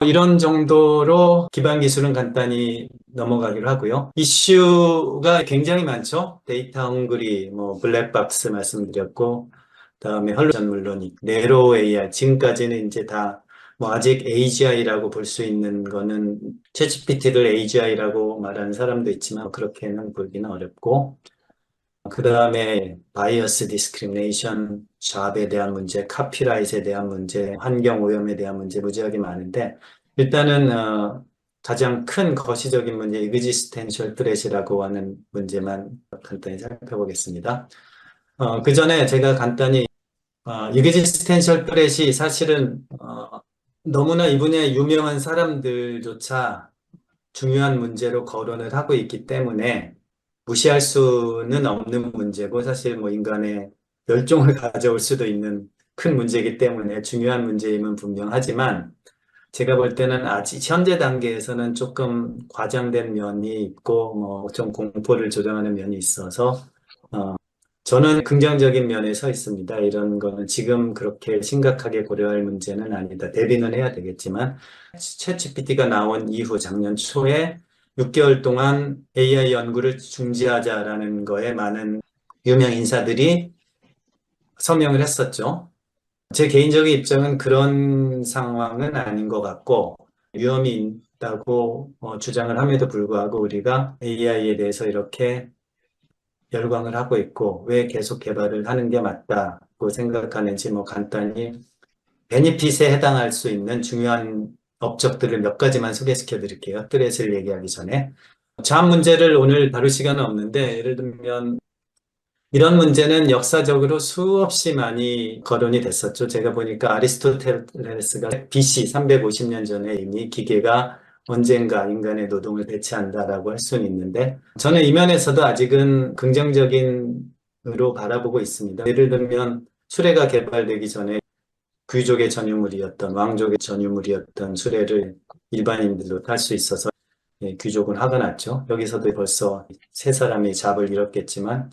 이런 정도로 기반 기술은 간단히 넘어가기로 하고요. 이슈가 굉장히 많죠. 데이터 헝그리, 블랙박스 말씀드렸고, 그다음에 헐루션 물론 있고, 네로 AI, 지금까지는 이제 다, 아직 AGI라고 볼 수 있는 거는 챗GPT를 AGI라고 말하는 사람도 있지만, 그렇게는 보기는 어렵고, 그 다음에 바이어스 디스크리미네이션, 잡에 대한 문제, 카피라이트에 대한 문제, 환경 오염에 대한 문제 무지하게 많은데 일단은 가장 큰 거시적인 문제, existential threat이라고 하는 문제만 간단히 살펴보겠습니다. 그 전에 제가 간단히 existential threat이 사실은 너무나 이 분야에 유명한 사람들조차 중요한 문제로 거론을 하고 있기 때문에 무시할 수는 없는 문제고 사실 인간의 멸종을 가져올 수도 있는 큰 문제이기 때문에 중요한 문제임은 분명하지만 제가 볼 때는 아직 현재 단계에서는 조금 과장된 면이 있고 좀 공포를 조장하는 면이 있어서 어, 저는 긍정적인 면에 서 있습니다. 이런 거는 지금 그렇게 심각하게 고려할 문제는 아니다. 대비는 해야 되겠지만 챗GPT가 나온 이후 작년 초에 6개월 동안 AI 연구를 중지하자라는 거에 많은 유명 인사들이 서명을 했었죠. 제 개인적인 입장은 그런 상황은 아닌 것 같고 위험이 있다고 주장을 함에도 불구하고 우리가 AI에 대해서 이렇게 열광을 하고 있고 왜 계속 개발을 하는 게 맞다고 생각하는지 간단히 베니핏에 해당할 수 있는 중요한 업적들을 몇 가지만 소개시켜 드릴게요. 트렛을 얘기하기 전에. 자음 문제를 오늘 다룰 시간은 없는데 예를 들면 이런 문제는 역사적으로 수없이 많이 거론이 됐었죠. 제가 보니까 아리스토텔레스가 BC 350년 전에 이미 기계가 언젠가 인간의 노동을 대체한다라고 할 수는 있는데 저는 이 면에서도 아직은 긍정적인으로 바라보고 있습니다. 예를 들면 수레가 개발되기 전에 귀족의 전유물이었던 왕족의 전유물이었던 수레를 일반인들도 탈 수 있어서 귀족은 화가 났죠. 여기서도 벌써 세 사람이 잡을 잃었겠지만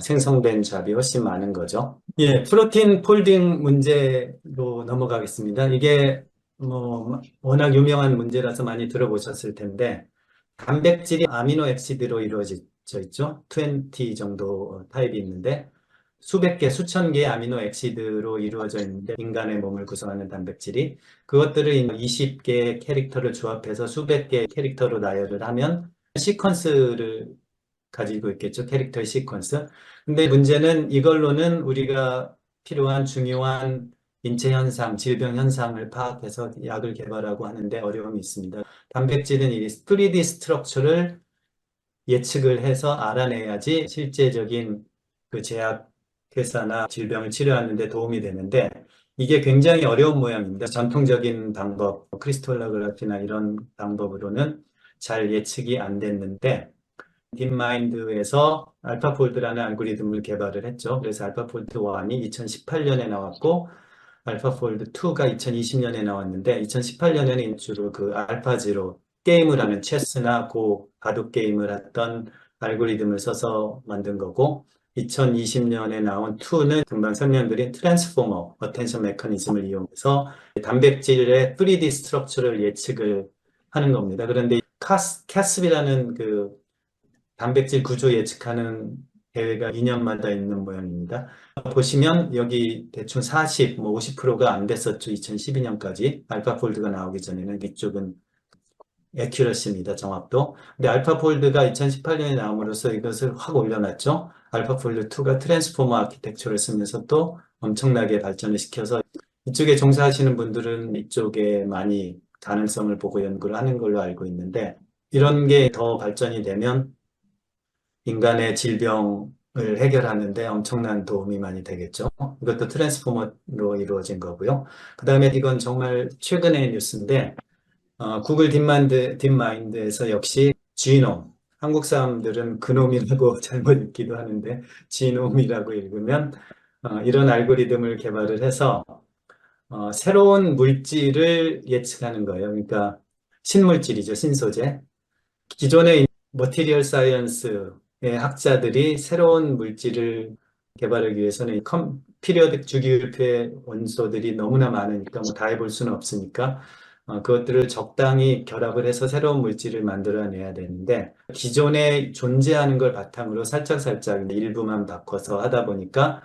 생성된 잡이 훨씬 많은 거죠. 예, 프로틴 폴딩 문제로 넘어가겠습니다. 이게 워낙 유명한 문제라서 많이 들어보셨을 텐데 단백질이 아미노 액시드로 이루어져 있죠. 20 정도 타입이 있는데 수백 개, 수천 개의 아미노 액시드로 이루어져 있는데 인간의 몸을 구성하는 단백질이 그것들을 20개의 캐릭터를 조합해서 수백 개의 캐릭터로 나열을 하면 시퀀스를 가지고 있겠죠. 캐릭터의 시퀀스. 근데 문제는 이걸로는 우리가 필요한 중요한 인체 현상, 질병 현상을 파악해서 약을 개발하고 하는데 어려움이 있습니다. 단백질은 이 3D 스트럭처를 예측을 해서 알아내야지 실제적인 그 제약 회사나 질병을 치료하는 데 도움이 되는데 이게 굉장히 어려운 모양입니다. 전통적인 방법, 크리스톨로그라피나 이런 방법으로는 잘 예측이 안 됐는데 딥마인드에서 알파폴드라는 알고리즘을 개발을 했죠. 그래서 알파폴드 1이 2018년에 나왔고 알파폴드 2가 2020년에 나왔는데 2018년에는 주로 그 알파지로 게임을 하는 체스나 고 바둑 게임을 했던 알고리즘을 써서 만든 거고 2020년에 나온 2는 금방 설명드린 트랜스포머 어텐션 메커니즘을 이용해서 단백질의 3D 스트럭처를 예측을 하는 겁니다. 그런데 캐스비라는 그 단백질 구조 예측하는 대회가 2년마다 있는 모양입니다. 보시면 여기 대충 40, 50%가 안 됐었죠. 2012년까지. 알파폴드가 나오기 전에는 이쪽은 에큐러시입니다. 정확도. 근데 알파폴드가 2018년에 나옴으로써 이것을 확 올려놨죠. 알파폴드 2가 트랜스포머 아키텍처를 쓰면서 또 엄청나게 발전을 시켜서 이쪽에 종사하시는 분들은 이쪽에 많이 가능성을 보고 연구를 하는 걸로 알고 있는데 이런 게 더 발전이 되면 인간의 질병을 해결하는 데 엄청난 도움이 많이 되겠죠. 이것도 트랜스포머로 이루어진 거고요. 그 다음에 이건 정말 최근의 뉴스인데 구글 딥마인드에서 역시 지놈, 한국 사람들은 그놈이라고 잘못 읽기도 하는데 지놈이라고 읽으면 이런 알고리즘을 개발을 해서 새로운 물질을 예측하는 거예요. 그러니까 신물질이죠, 신소재. 기존의 머티리얼 사이언스의 학자들이 새로운 물질을 개발하기 위해서는 피리어딕 주기율표의 원소들이 너무나 많으니까 다 해볼 수는 없으니까 그것들을 적당히 결합을 해서 새로운 물질을 만들어내야 되는데 기존에 존재하는 걸 바탕으로 살짝살짝 일부만 바꿔서 하다 보니까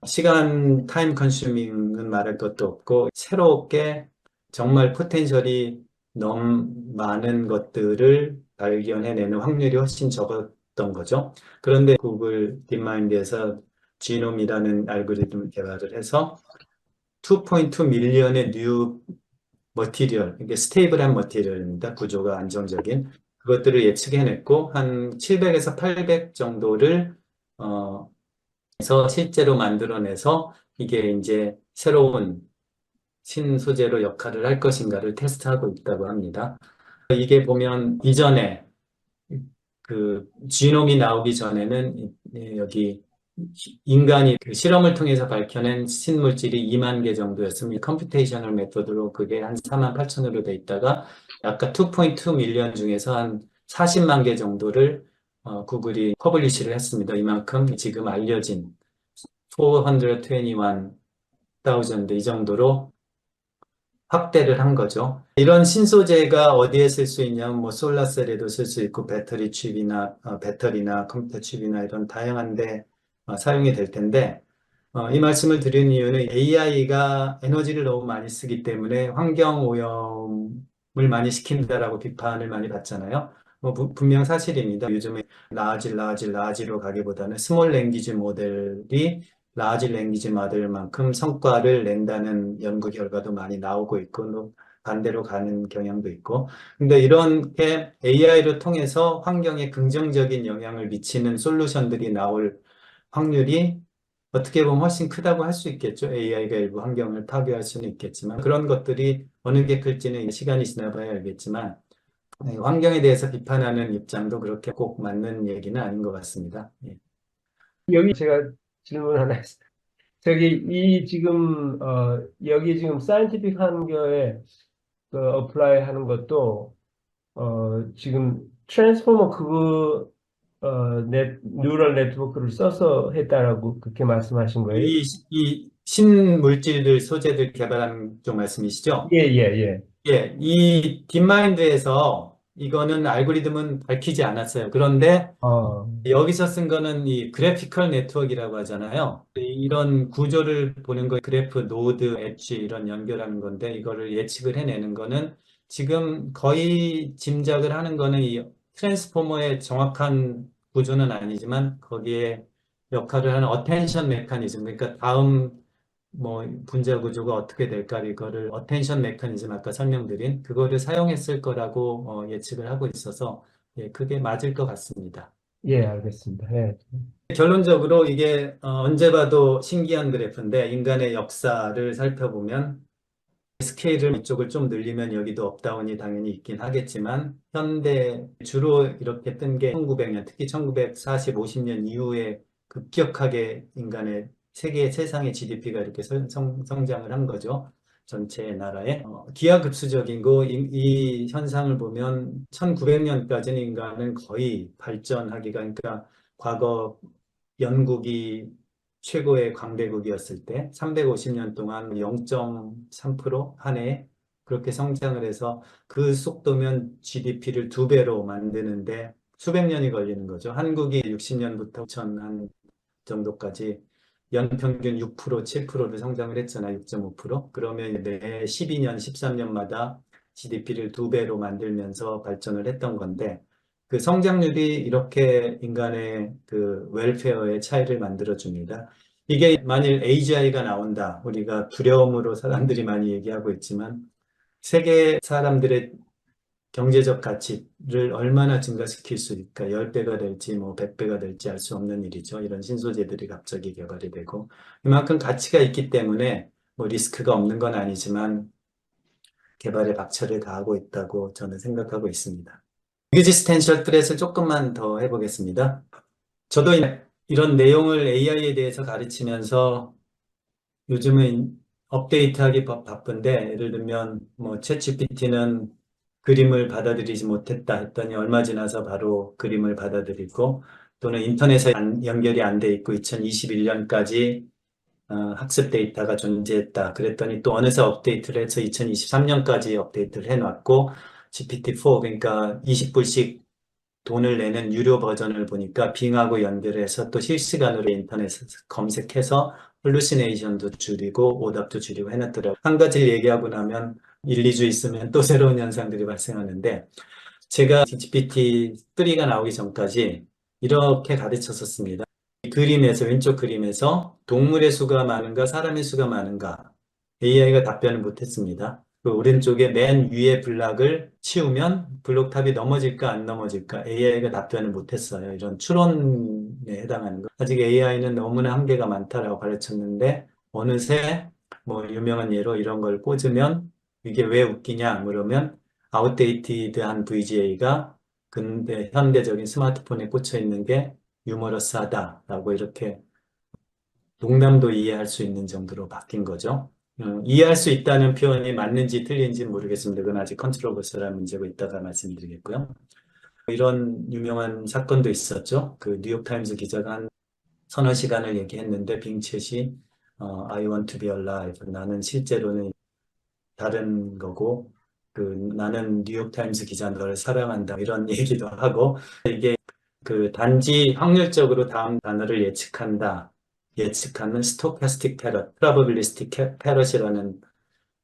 시간 타임 컨슈밍은 말할 것도 없고 새롭게 정말 포텐셜이 너무 많은 것들을 발견해내는 확률이 훨씬 적었던 거죠. 그런데 구글 딥마인드에서 지놈이라는 알고리즘을 개발을 해서 2.2 밀리언의 뉴 머티리얼, 이게 스테이블한 머티리얼입니다. 구조가 안정적인. 그것들을 예측해냈고, 한 700에서 800 정도를, 해서 실제로 만들어내서 이게 이제 새로운 신소재로 역할을 할 것인가를 테스트하고 있다고 합니다. 이게 보면 이전에 그 지놈이 나오기 전에는 여기 인간이 그 실험을 통해서 밝혀낸 신물질이 2만 개 정도였습니다. 컴퓨테이셔널 메소드로 그게 한 4만 8천으로 돼 있다가 약간 2.2 밀리언 중에서 한 40만 개 정도를 구글이 퍼블리시를 했습니다. 이만큼 지금 알려진 421,000 이 정도로 확대를 한 거죠. 이런 신소재가 어디에 쓸 수 있냐면 뭐 솔라셀에도 쓸 수 있고 배터리 칩이나 배터리나 컴퓨터 칩이나 이런 다양한데 사용이 될 텐데 이 말씀을 드린 이유는 AI가 에너지를 너무 많이 쓰기 때문에 환경 오염을 많이 시킨다라고 비판을 많이 받잖아요. 뭐 분명 사실입니다. 요즘에 라지로 가기보다는 스몰 랭귀지 모델이 라지 랭귀지 모델만큼 성과를 낸다는 연구 결과도 많이 나오고 있고 또 반대로 가는 경향도 있고. 근데 이렇게 AI를 통해서 환경에 긍정적인 영향을 미치는 솔루션들이 나올 확률이 어떻게 보면 훨씬 크다고 할 수 있겠죠. AI가 일부 환경을 파괴할 수는 있겠지만 그런 것들이 어느 게 클지는 시간이 지나봐야 알겠지만 환경에 대해서 비판하는 입장도 그렇게 꼭 맞는 얘기는 아닌 것 같습니다. 예. 여기 제가 질문 하나 했어요. 저기 이 지금 여기 지금 사이언티픽 한거에 그 어플라이 하는 것도 지금 트랜스포머 그거 뉴럴 네트워크를 써서 했다라고 그렇게 말씀하신 거예요? 이 신물질들, 소재들 개발하는 쪽 말씀이시죠? 예, 예, 예. 예, 이 딥마인드에서 이거는 알고리즘은 밝히지 않았어요. 그런데 어, 여기서 쓴 거는 이 그래피컬 네트워크라고 하잖아요. 이런 구조를 보는 거, 그래프, 노드, 엣지 이런 연결하는 건데 이거를 예측을 해내는 거는 지금 거의 짐작을 하는 거는 이 트랜스포머의 정확한 구조는 아니지만 거기에 역할을 하는 어텐션 메커니즘, 그러니까 다음 뭐 분자 구조가 어떻게 될까 이거를 어텐션 메커니즘 아까 설명드린 그거를 사용했을 거라고 예측을 하고 있어서 예, 그게 맞을 것 같습니다. 예, 알겠습니다. 예. 결론적으로 이게 언제 봐도 신기한 그래프인데 인간의 역사를 살펴보면 스케일을 이쪽을 좀 늘리면 여기도 업다운이 당연히 있긴 하겠지만 현대 주로 이렇게 뜬 게 1900년 특히 1940, 50년 이후에 급격하게 인간의 세상의 GDP가 이렇게 성장을 한 거죠. 전체 나라에 기하급수적인 이 현상을 보면 1900년까지는 인간은 거의 발전하기가 그러니까 과거 영국이 최고의 강대국이었을 때 350년 동안 0.3%한 해 그렇게 성장을 해서 그 속도면 GDP를 두 배로 만드는데 수백 년이 걸리는 거죠. 한국이 60년부터 2000한 정도까지 연평균 6%, 7%를 성장을 했잖아요. 6.5%. 그러면 매 12년, 13년마다 GDP를 두 배로 만들면서 발전을 했던 건데 그 성장률이 이렇게 인간의 그 웰페어의 차이를 만들어 줍니다. 이게 만일 AGI가 나온다. 우리가 두려움으로 사람들이 많이 얘기하고 있지만 세계 사람들의 경제적 가치를 얼마나 증가시킬 수 있을까? 10배가 될지 뭐 100배가 될지 알 수 없는 일이죠. 이런 신소재들이 갑자기 개발이 되고 이만큼 가치가 있기 때문에 뭐 리스크가 없는 건 아니지만 개발에 박차를 가하고 있다고 저는 생각하고 있습니다. existential threat을 조금만 더 해보겠습니다. 저도 이런 내용을 AI에 대해서 가르치면서 요즘은 업데이트하기 바쁜데 예를 들면 뭐 챗GPT는 그림을 받아들이지 못했다 했더니 얼마 지나서 바로 그림을 받아들이고 또는 인터넷에 연결이 안 돼 있고 2021년까지 학습 데이터가 존재했다. 그랬더니 또 어느새 업데이트를 해서 2023년까지 업데이트를 해놨고 GPT-4 그러니까 20불씩 돈을 내는 유료 버전을 보니까 빙하고 연결해서 또 실시간으로 인터넷에서 검색해서 hallucination도 줄이고 오답도 줄이고 해놨더라고요. 한 가지를 얘기하고 나면 1, 2주 있으면 또 새로운 현상들이 발생하는데 제가 GPT-3가 나오기 전까지 이렇게 가르쳤었습니다. 이 그림에서 왼쪽 그림에서 동물의 수가 많은가 사람의 수가 많은가 AI가 답변을 못했습니다. 그 오른쪽에 맨 위에 블락을 치우면 블록탑이 넘어질까 안 넘어질까 AI가 답변을 못했어요. 이런 추론에 해당하는 거. 아직 AI는 너무나 한계가 많다라고 가르쳤는데 어느새 뭐 유명한 예로 이런 걸 꽂으면 이게 왜 웃기냐 물으면 아웃데이티드한 VGA가 근데 현대적인 스마트폰에 꽂혀 있는 게 유머러스하다라고 이렇게 농담도 이해할 수 있는 정도로 바뀐 거죠. 이해할 수 있다는 표현이 맞는지 틀린지 모르겠습니다. 그건 아직 컨트로버셜한 문제고 이따가 말씀드리겠고요. 이런 유명한 사건도 있었죠. 그 뉴욕타임즈 기자가 한 서너 시간을 얘기했는데 빙챗이 I want to be alive. 나는 실제로는 다른 거고 그 나는 뉴욕타임즈 기자 너를 사랑한다. 이런 얘기도 하고 그 단지 확률적으로 다음 단어를 예측하는 스토캐스틱 패럿, 프로바빌리스틱 패럿이라는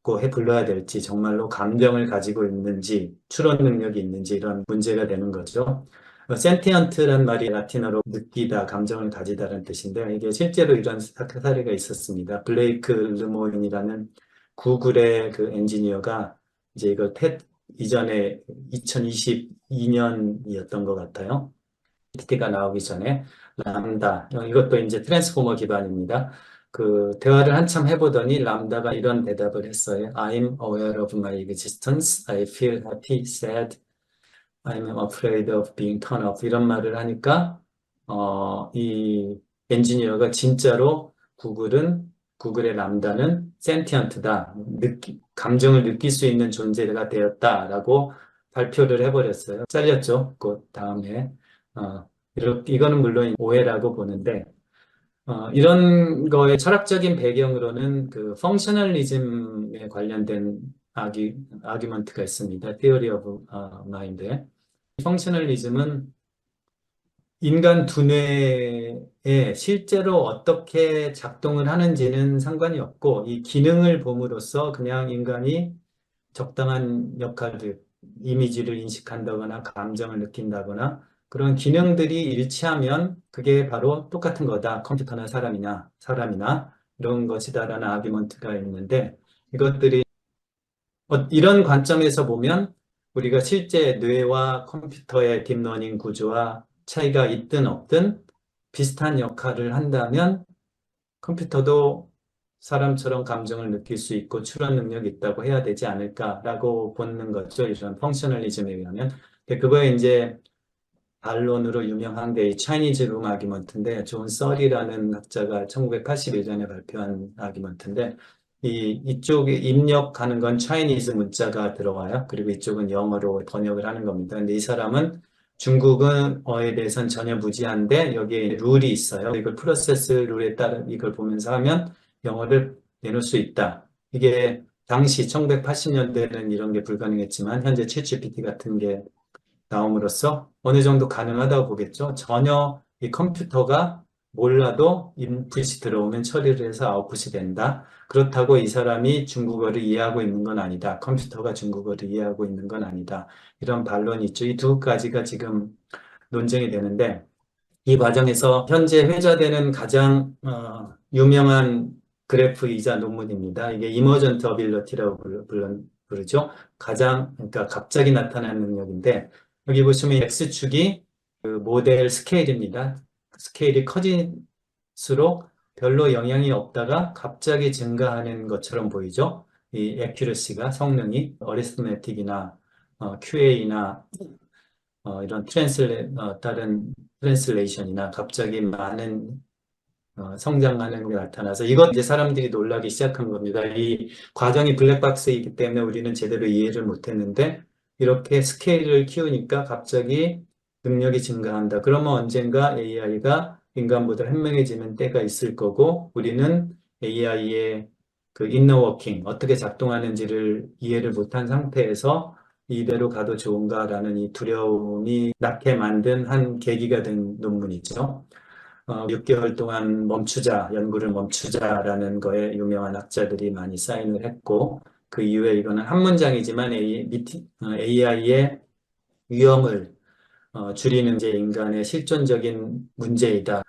거 불러야 될지 정말로 감정을 가지고 있는지 추론 능력이 있는지 이런 문제가 되는 거죠. 센티언트란 말이 라틴어로 느끼다, 감정을 가지다라는 뜻인데 이게 실제로 이런 사례가 있었습니다. 블레이크 르모인이라는 구글의 그 엔지니어가 이제 이걸 이전에 2022년이었던 것 같아요. PPT가 나오기 전에 람다 이것도 이제 트랜스포머 기반입니다. 그 대화를 한참 해보더니 람다가 이런 대답을 했어요. I'm aware of my existence. I feel happy, sad. I'm afraid of being turned off. 이런 말을 하니까 이 엔지니어가 진짜로 구글의 람다는 센티언트다. 감정을 느낄 수 있는 존재가 되었다라고 발표를 해버렸어요. 잘렸죠. 그 다음에 이거는 물론 오해라고 보는데 이런 거의 철학적인 배경으로는 그 펑셔널리즘에 관련된 아규먼트가 있습니다. Theory of Mind에. 펑셔널리즘은 인간 두뇌에 실제로 어떻게 작동을 하는지는 상관이 없고 이 기능을 봄으로써 그냥 인간이 적당한 역할들, 이미지를 인식한다거나 감정을 느낀다거나 그런 기능들이 일치하면 그게 바로 똑같은 거다. 컴퓨터나 사람이나 이런 것이다라는 아규먼트가 있는데 이것들이 이런 관점에서 보면 우리가 실제 뇌와 컴퓨터의 딥러닝 구조와 차이가 있든 없든 비슷한 역할을 한다면 컴퓨터도 사람처럼 감정을 느낄 수 있고 추론 능력이 있다고 해야 되지 않을까라고 보는 거죠. 이런 펑셔널리즘에 의하면. 근데 그거에 이제 반론으로 유명한 게 이 차이니즈 룸 아규먼트인데 존 썰이라는 학자가 1981년에 발표한 아규먼트인데 이쪽에 입력하는 건 차이니즈 문자가 들어와요. 그리고 이쪽은 영어로 번역을 하는 겁니다. 근데 이 사람은 중국어에 대해서는 전혀 무지한데 여기에 룰이 있어요. 이걸 프로세스 룰에 따른 이걸 보면서 하면 영어를 내놓을 수 있다. 이게 당시 1980년대에는 이런 게 불가능했지만 현재 챗GPT 같은 게 나옴으로써 어느 정도 가능하다고 보겠죠. 전혀 이 컴퓨터가 몰라도 인풋이 들어오면 처리를 해서 아웃풋이 된다. 그렇다고 이 사람이 중국어를 이해하고 있는 건 아니다. 컴퓨터가 중국어를 이해하고 있는 건 아니다. 이런 반론이 있죠. 이 두 가지가 지금 논쟁이 되는데 이 과정에서 현재 회자되는 가장 유명한 그래프이자 논문입니다. 이게 이머전트 어빌러티라고 부르죠. 그러니까 갑자기 나타나는 능력인데 여기 보시면 X축이 그 모델 스케일입니다. 스케일이 커질수록 별로 영향이 없다가 갑자기 증가하는 것처럼 보이죠. 이 액큐러시가 성능이 어리스메틱이나 QA나 이런 다른 트랜슬레이션이나 갑자기 많은 성장하는 게 나타나서 이것 이제 사람들이 놀라기 시작한 겁니다. 이 과정이 블랙박스이기 때문에 우리는 제대로 이해를 못했는데 이렇게 스케일을 키우니까 갑자기 능력이 증가한다. 그러면 언젠가 AI가 인간보다 현명해지는 때가 있을 거고 우리는 AI의 그 인너워킹, 어떻게 작동하는지를 이해를 못한 상태에서 이대로 가도 좋은가라는 이 두려움이 낳게 만든 한 계기가 된 논문이죠. 6개월 동안 멈추자, 연구를 멈추자라는 거에 유명한 학자들이 많이 사인을 했고, 그 이후에 이거는 한 문장이지만 AI의 위험을 줄이는 게 인간의 실존적인 문제이다.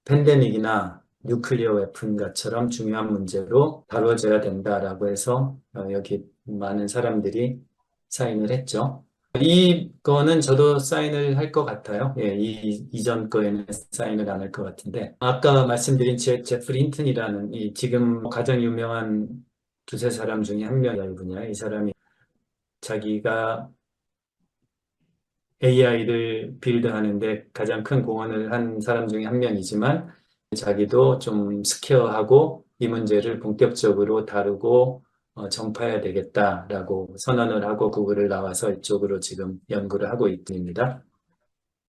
팬데믹이나 뉴클리어 웨폰과처럼 중요한 문제로 다뤄져야 된다라고 해서 여기 많은 사람들이 사인을 했죠. 이거는 저도 사인을 할 것 같아요. 예, 이전 거에는 사인을 안 할 것 같은데. 아까 말씀드린 제프리 힌튼이라는 이 지금 가장 유명한 두세 사람 중에 한 명이 분이야. 이 사람이 자기가 AI를 빌드하는데 가장 큰 공헌을 한 사람 중에 한 명이지만 자기도 좀 스퀘어하고 이 문제를 본격적으로 다루고 전파해야 되겠다라고 선언을 하고 구글을 나와서 이쪽으로 지금 연구를 하고 있습니다.